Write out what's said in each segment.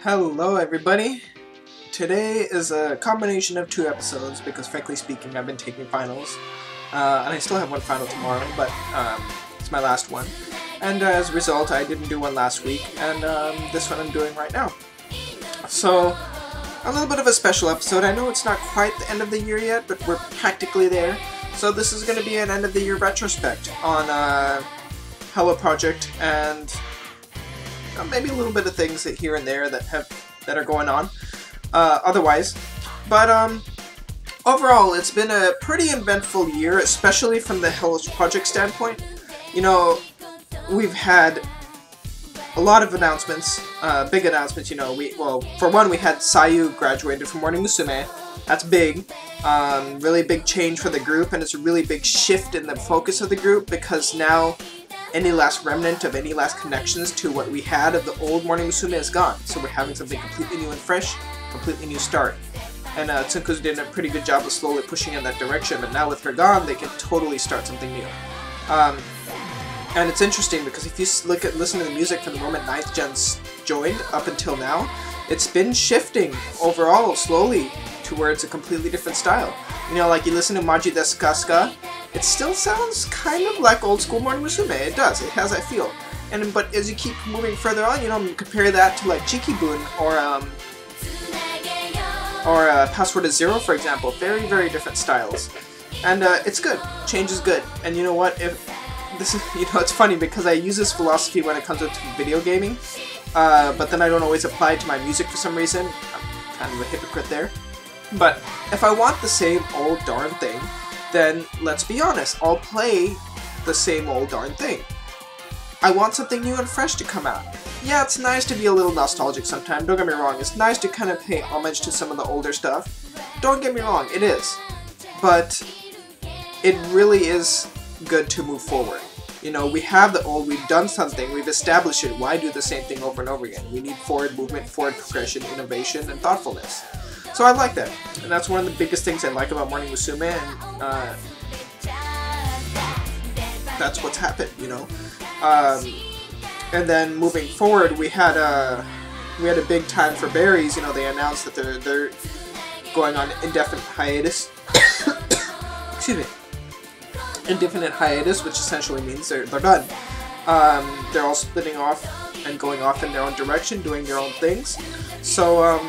Hello everybody! Today is a combination of two episodes because frankly speaking I've been taking finals and I still have one final tomorrow, but it's my last one, and as a result I didn't do one last week, and this one I'm doing right now. So a little bit of a special episode. I know it's not quite the end of the year yet, but we're practically there. So this is going to be an end of the year retrospect on Hello Project and maybe a little bit of things that here and there that are going on otherwise. But overall, it's been a pretty eventful year, especially from the Hello Project standpoint. You know, we've had a lot of announcements, big announcements. You know, well, for one, we had C-ute graduated from Morning Musume. That's big. Really big change for the group, and it's a really big shift in the focus of the group because now any last remnant of any last connections to what we had of the old Morning Musume is gone. So we're having something completely new and fresh, completely new start. And Tsunku's did a pretty good job of slowly pushing in that direction, but now with her gone, they can totally start something new. And it's interesting because if you listen to the music from the moment 9th Gen's joined up until now, it's been shifting overall slowly towards a completely different style. You know, like you listen to Maji Desu Kasuka, it still sounds kind of like old school Morning Musume. It does. It has that feel. But as you keep moving further on, you know, compare that to like Jikibun or Password is Zero, for example. Very, very different styles. And it's good. Change is good. And you know what? If this is, you know, it's funny because I use this philosophy when it comes to video gaming, but then I don't always apply it to my music for some reason. I'm kind of a hypocrite there. But if I want the same old darn thing, then let's be honest, I'll play the same old darn thing. I want something new and fresh to come out. Yeah, it's nice to be a little nostalgic sometimes, don't get me wrong. It's nice to kind of pay homage to some of the older stuff. Don't get me wrong, it is. But it really is good to move forward. You know, we have the old, we've done something, we've established it. Why do the same thing over and over again? We need forward movement, forward progression, innovation, and thoughtfulness. So I like that, and that's one of the biggest things I like about Morning Musume, and that's what's happened, you know. And then moving forward, we had a big time for Berryz. You know, they announced that they're going on indefinite hiatus. Excuse me, indefinite hiatus, which essentially means they're done. They're all splitting off and going off in their own direction, doing their own things. So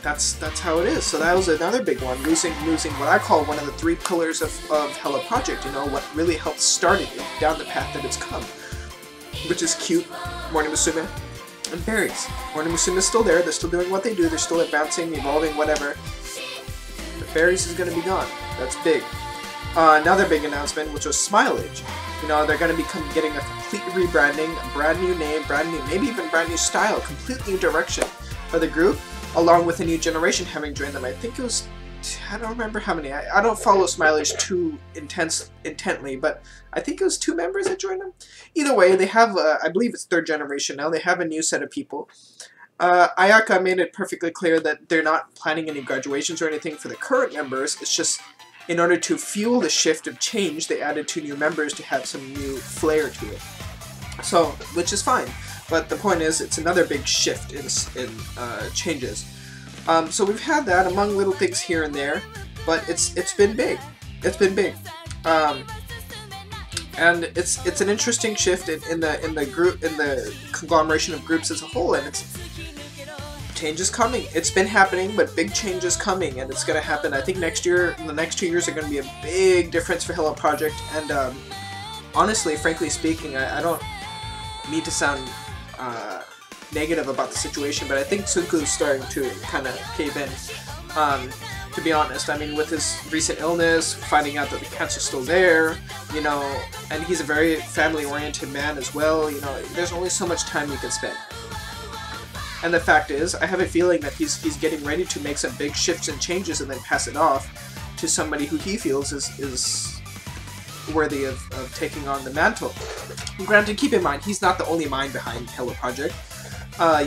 that's how it is. So that was another big one, losing what I call one of the three pillars of Hello Project, you know, what really helped start it down the path that it's come, which is C-ute, Morning Musume, and Berryz. Morning Musume is still there, they're still doing what they do, they're still advancing, evolving, whatever, but Berryz is going to be gone. That's big. Another big announcement, which was Smilage. You know, they're going to be getting a complete rebranding, a brand new name, brand new, maybe even brand new style, complete new direction for the group, along with a new generation having joined them. I think it was, I don't remember how many. I don't follow Smilage too intently, but I think it was 2 members that joined them. Either way, they have, I believe it's 3rd generation now. They have a new set of people. Ayaka made it perfectly clear that they're not planning any graduations or anything for the current members. It's just in order to fuel the shift of change, they added 2 new members to have some new flair to it. So, which is fine. But the point is, it's another big shift in changes. So we've had that among little things here and there, but it's been big. It's been big, and it's an interesting shift in the group, in the conglomeration of groups as a whole, and change is coming. It's been happening, but big change is coming, and it's going to happen. I think next year, the next 2 years are going to be a big difference for Hello Project. And honestly, frankly speaking, I don't need to sound negative about the situation, but I think Tsunku's starting to kind of cave in, to be honest. I mean, with his recent illness, finding out that the cancer's still there, you know, and he's a very family-oriented man as well, you know, there's only so much time you can spend. And the fact is, I have a feeling that he's getting ready to make some big shifts and changes and then pass it off to somebody who he feels is worthy of taking on the mantle. Granted, keep in mind, he's not the only mind behind Hello Project.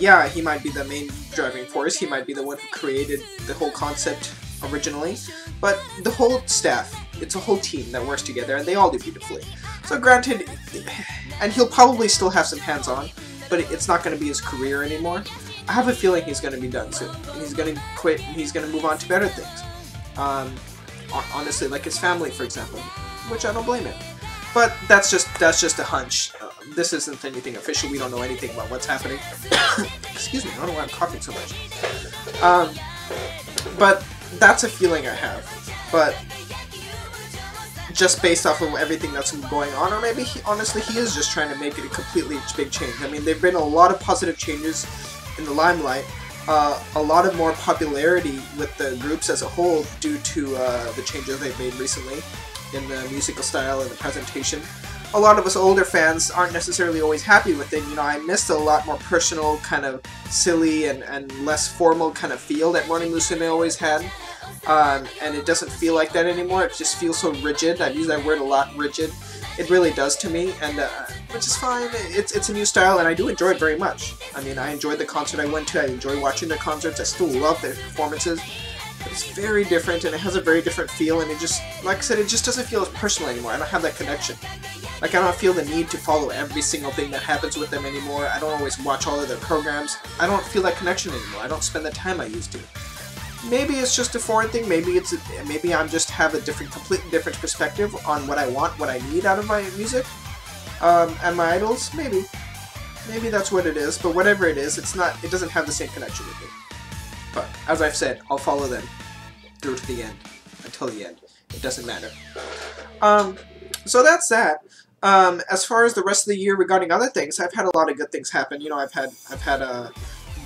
Yeah, he might be the main driving force, he might be the one who created the whole concept originally, but the whole staff, it's a whole team that works together, and they all do beautifully. So granted, and he'll probably still have some hands-on, but it's not going to be his career anymore. I have a feeling he's going to be done soon. And he's going to quit and he's going to move on to better things. Honestly, like his family, for example, which I don't blame him. But that's just a hunch. This isn't anything official. We don't know anything about what's happening. Excuse me, I don't know why I'm coughing so much. But that's a feeling I have. But just based off of everything that's going on, or maybe honestly he is just trying to make it a completely big change. I mean, there've been a lot of positive changes in the limelight, a lot of more popularity with the groups as a whole due to the changes they've made recently in the musical style and the presentation. A lot of us older fans aren't necessarily always happy with it. You know, I missed a lot more personal, kind of silly and less formal kind of feel that Morning Musume always had. And it doesn't feel like that anymore. It just feels so rigid. I've used that word a lot, rigid. It really does to me, and which is fine. It's a new style, and I do enjoy it very much. I mean, I enjoyed the concert I went to. I enjoy watching their concerts. I still love their performances. But it's very different, and it has a very different feel, and it just, like I said, it just doesn't feel as personal anymore. I don't have that connection. Like, I don't feel the need to follow every single thing that happens with them anymore. I don't always watch all of their programs. I don't feel that connection anymore. I don't spend the time I used to. Maybe it's just a foreign thing. Maybe I'm just have a completely different perspective on what I want, what I need out of my music, and my idols. Maybe that's what it is. But whatever it is, it doesn't have the same connection with me. But as I've said, I'll follow them through to the end, until the end. It doesn't matter. So that's that. As far as the rest of the year regarding other things, I've had a lot of good things happen. You know, I've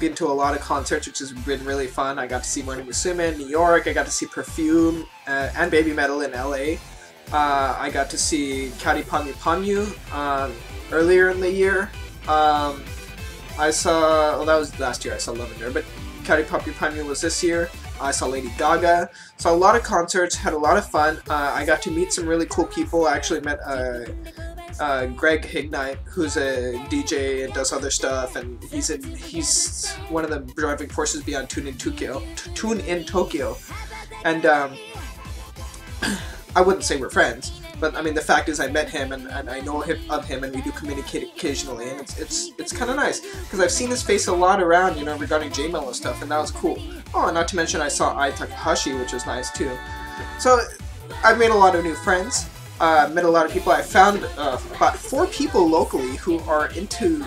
been to a lot of concerts, which has been really fun. I got to see Morning Musume in New York. I got to see Perfume and Baby Metal in LA. I got to see Kari Panyu Panyu earlier in the year. I saw, well, that was last year. I saw Lavender, but Kari Panyu Panyu was this year. I saw Lady Gaga. Saw a lot of concerts. Had a lot of fun. I got to meet some really cool people. I actually met Greg Hignite, who's a DJ and does other stuff, and he's one of the driving forces behind Tune in Tokyo. And I wouldn't say we're friends, but I mean the fact is I met him and I know of him, and we do communicate occasionally, and it's kind of nice because I've seen his face a lot around, you know, regarding J-Mellow stuff, and that was cool. Oh, and not to mention I saw Ai Takahashi, which was nice too. So I've made a lot of new friends. Met a lot of people. I found about 4 people locally who are into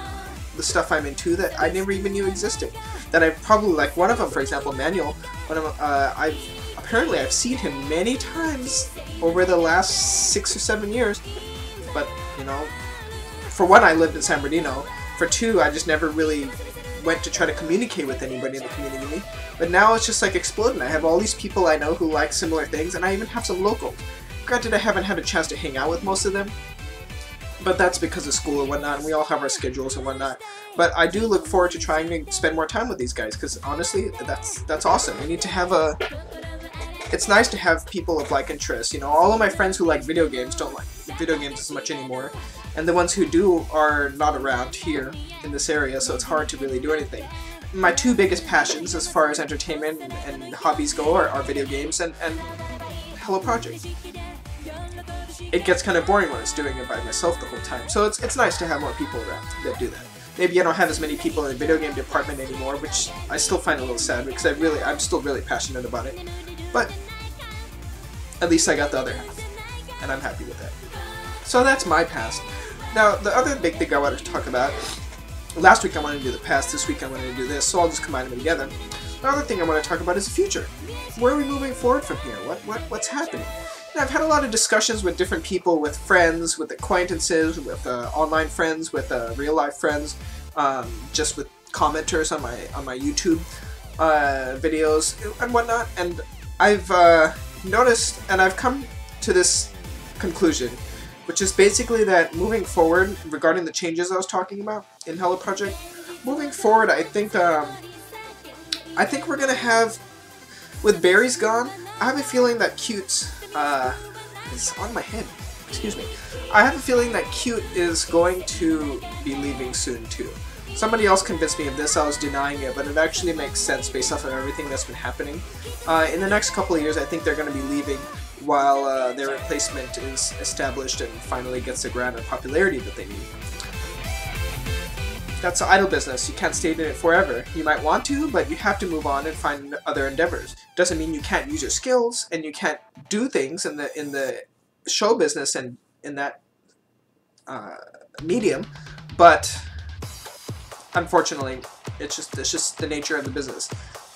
the stuff I'm into that I never even knew existed. That I probably, like one of them, for example, Manuel. One of them, I've seen him many times over the last 6 or 7 years. But you know, for one, I lived in San Bernardino. For 2, I just never really went to try to communicate with anybody in the community. But now it's just like exploding. I have all these people I know who like similar things, and I even have some locals. Granted, I haven't had a chance to hang out with most of them, but that's because of school and whatnot, and we all have our schedules and whatnot. But I do look forward to trying to spend more time with these guys, because honestly, that's awesome. We need to have it's nice to have people of like interests. You know, all of my friends who like video games don't like video games as much anymore, and the ones who do are not around here in this area, so it's hard to really do anything. My 2 biggest passions as far as entertainment and hobbies go are video games and Hello Project. It gets kind of boring when it's doing it by myself the whole time. So it's nice to have more people around that do that. Maybe I don't have as many people in the video game department anymore, which I still find a little sad because I'm still really passionate about it. But at least I got the other half, and I'm happy with that. So that's my past. Now, the other big thing I wanted to talk about, last week I wanted to do the past, this week I wanted to do this, so I'll just combine them together. The other thing I want to talk about is the future. Where are we moving forward from here? What's happening? And I've had a lot of discussions with different people, with friends, with acquaintances, with online friends, with real-life friends, just with commenters on my YouTube videos and whatnot. And I've noticed, and I've come to this conclusion, which is basically that moving forward, regarding the changes I was talking about in Hello Project, moving forward, I think we're gonna have, with Berryz gone, I have a feeling that C-ute is on my head. Excuse me. I have a feeling that C-ute is going to be leaving soon too. Somebody else convinced me of this. I was denying it, but it actually makes sense based off of everything that's been happening. In the next couple of years, I think they're going to be leaving while their replacement is established and finally gets the ground and popularity that they need. that's an idle business. You can't stay in it forever. You might want to, but you have to move on and find other endeavors. Doesn't mean you can't use your skills and you can't do things in the show business and in that medium, but unfortunately, it's just the nature of the business.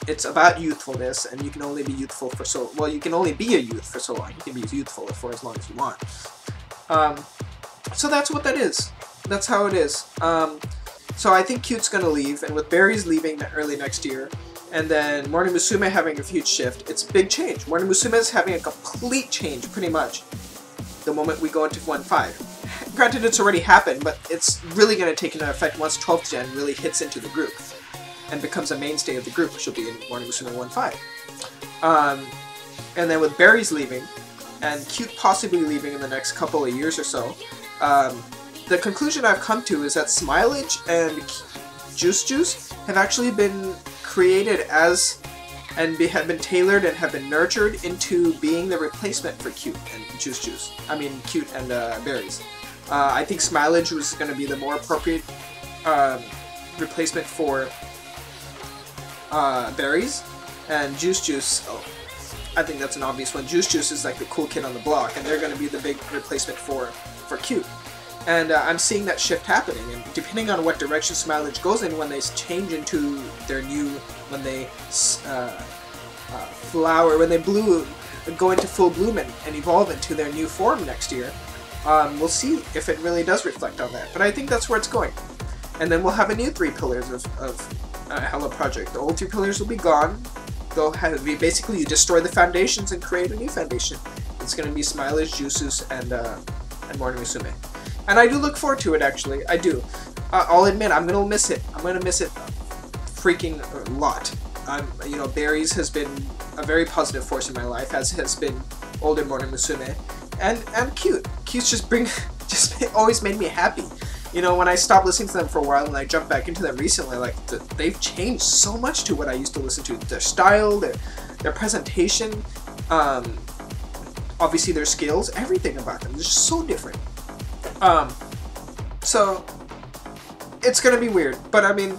It's about youthfulness, and you can only be youthful for so well. You can only be a youth for so long. You can be youthful for as long as you want. So that's what that is. That's how it is. So I think C-ute's gonna leave, and with Berryz leaving early next year, and then Morning Musume having a huge shift, it's a big change. Morning Musume is having a complete change, pretty much, the moment we go into 1.5. Granted, it's already happened, but it's really going to take into effect once 12th Gen really hits into the group and becomes a mainstay of the group, which will be in Morning Musume 1.5. And then with Berryz leaving, and C-ute possibly leaving in the next couple of years or so, the conclusion I've come to is that Smileage and Juice have actually been created as and have been tailored and have been nurtured into being the replacement for C-ute and Juice. I mean C-ute and Berryz. I think Smileage was going to be the more appropriate replacement for Berryz, and Juice. Oh, I think that's an obvious one. Juice is like the cool kid on the block, and they're going to be the big replacement for C-ute. And I'm seeing that shift happening, and depending on what direction Smileage goes in when they change into their new, when they flower, when they go into full bloom and evolve into their new form next year, we'll see if it really does reflect on that. But I think that's where it's going. And then we'll have a new 3 pillars of Hello Project. The old 3 pillars will be gone. They'll be basically you destroy the foundations and create a new foundation. It's going to be Smileage, Juice, and Morning Musume. And I do look forward to it, actually. I do. I'll admit, I'm going to miss it. I'm going to miss it freaking a lot. You know, Berryz has been a very positive force in my life, as has been older Morning Musume. And C-ute. C-ute's just always made me happy. You know, when I stopped listening to them for a while and I jumped back into them recently, like, they've changed so much to what I used to listen to. Their style, their presentation, obviously their skills, everything about them is just so different. So, it's gonna be weird, but I mean,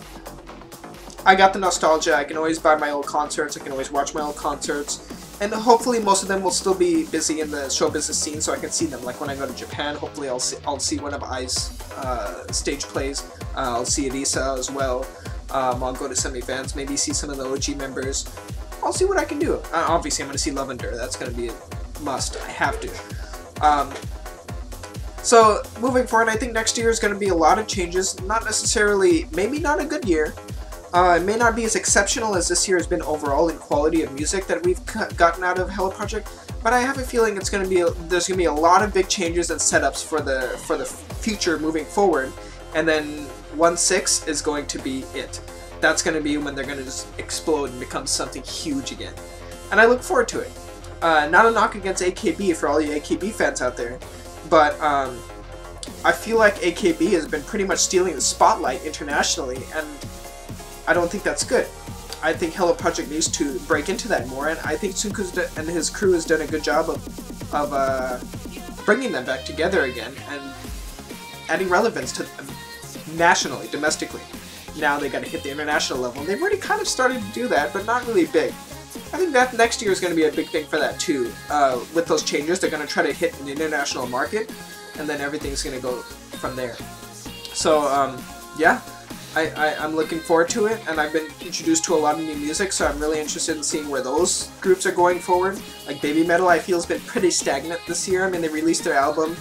I got the nostalgia. I can always buy my old concerts, I can always watch my old concerts, and hopefully most of them will still be busy in the show business scene so I can see them. Like when I go to Japan, hopefully I'll see one of Ai's stage plays. I'll see Elisa as well. I'll go to some events, maybe see some of the OG members. I'll see what I can do. Obviously I'm going to see Lavender, that's going to be a must. I have to. So, moving forward, I think next year is going to be a lot of changes. Not necessarily, maybe not a good year. It may not be as exceptional as this year has been overall in quality of music that we've gotten out of Hello Project, but I have a feeling it's going to be there's going to be a lot of big changes and setups for the future moving forward, and then 1.6 is going to be it. That's going to be when they're going to just explode and become something huge again, and I look forward to it. Not a knock against AKB for all you AKB fans out there, but I feel like AKB has been pretty much stealing the spotlight internationally, and I don't think that's good. I think Hello Project needs to break into that more, and I think Tsunku and his crew has done a good job of bringing them back together again and adding relevance to them nationally, domestically. Now they got to hit the international level, and they've already kind of started to do that, but not really big. I think that next year is going to be a big thing for that too. With those changes, they're going to try to hit an international market, and then everything's going to go from there. So, yeah. I'm looking forward to it, and I've been introduced to a lot of new music, so I'm really interested in seeing where those groups are going forward. Like Baby Metal, I feel has been pretty stagnant this year. I mean, they released their album,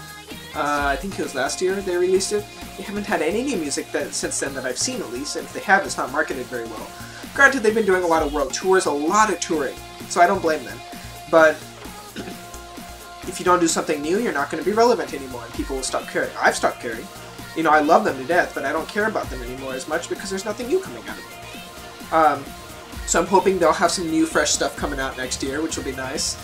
I think it was last year they released it. They haven't had any new music since then that I've seen, at least, and if they have, it's not marketed very well. Granted, they've been doing a lot of world tours, a lot of touring, so I don't blame them. But if you don't do something new, you're not going to be relevant anymore, and people will stop caring. I've stopped caring. You know, I love them to death, but I don't care about them anymore as much because there's nothing new coming out of them. So I'm hoping they'll have some new, fresh stuff coming out next year, which will be nice.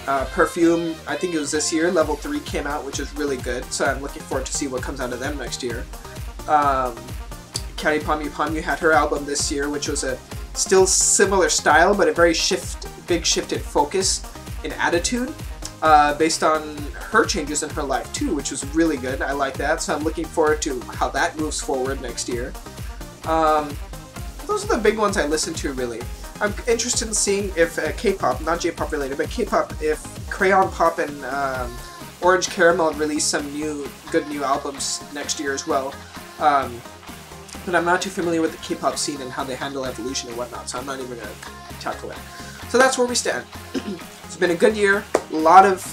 Perfume, I think it was this year, Level 3 came out, which is really good, so I'm looking forward to see what comes out of them next year. Kari Pamyu had her album this year, which was a still similar style, but a very big shift in focus in attitude, based on her changes in her life too, which was really good. I like that, so I'm looking forward to how that moves forward next year. Those are the big ones I listen to, really. I'm interested in seeing if K-pop, not J-pop related, but K-pop, if Crayon Pop and Orange Caramel release some good new albums next year as well. But I'm not too familiar with the K-pop scene and how they handle evolution and whatnot, so I'm not even going to tackle it. So that's where we stand. It's been a good year. A lot of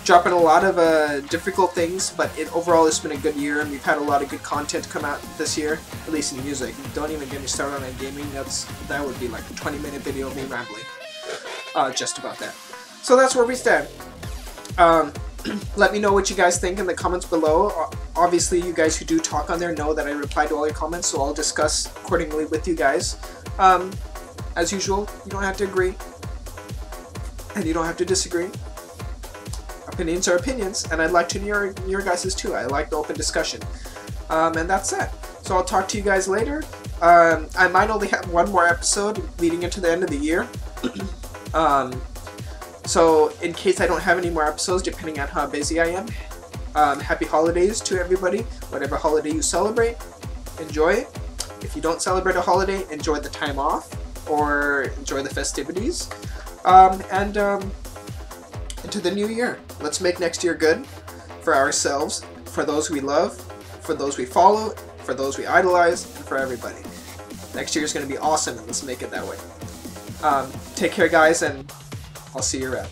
dropping a lot of difficult things, but overall it's been a good year, and we've had a lot of good content come out this year, at least in music. Don't even get me started on gaming. That would be like a 20-minute video of me rambling just about that. So that's where we stand. Let me know what you guys think in the comments below. Obviously, you guys who do talk on there know that I reply to all your comments, so I'll discuss accordingly with you guys. As usual, you don't have to agree, and you don't have to disagree. Opinions are opinions, and I'd like to hear your guys' too. I like the open discussion. And that's it. So I'll talk to you guys later. I might only have one more episode leading into the end of the year. So in case I don't have any more episodes, depending on how busy I am, happy holidays to everybody. Whatever holiday you celebrate, enjoy it. If you don't celebrate a holiday, enjoy the time off or enjoy the festivities. And into the new year. Let's make next year good for ourselves, for those we love, for those we follow, for those we idolize, and for everybody. Next year is going to be awesome, and let's make it that way. Take care, guys, and I'll see you around.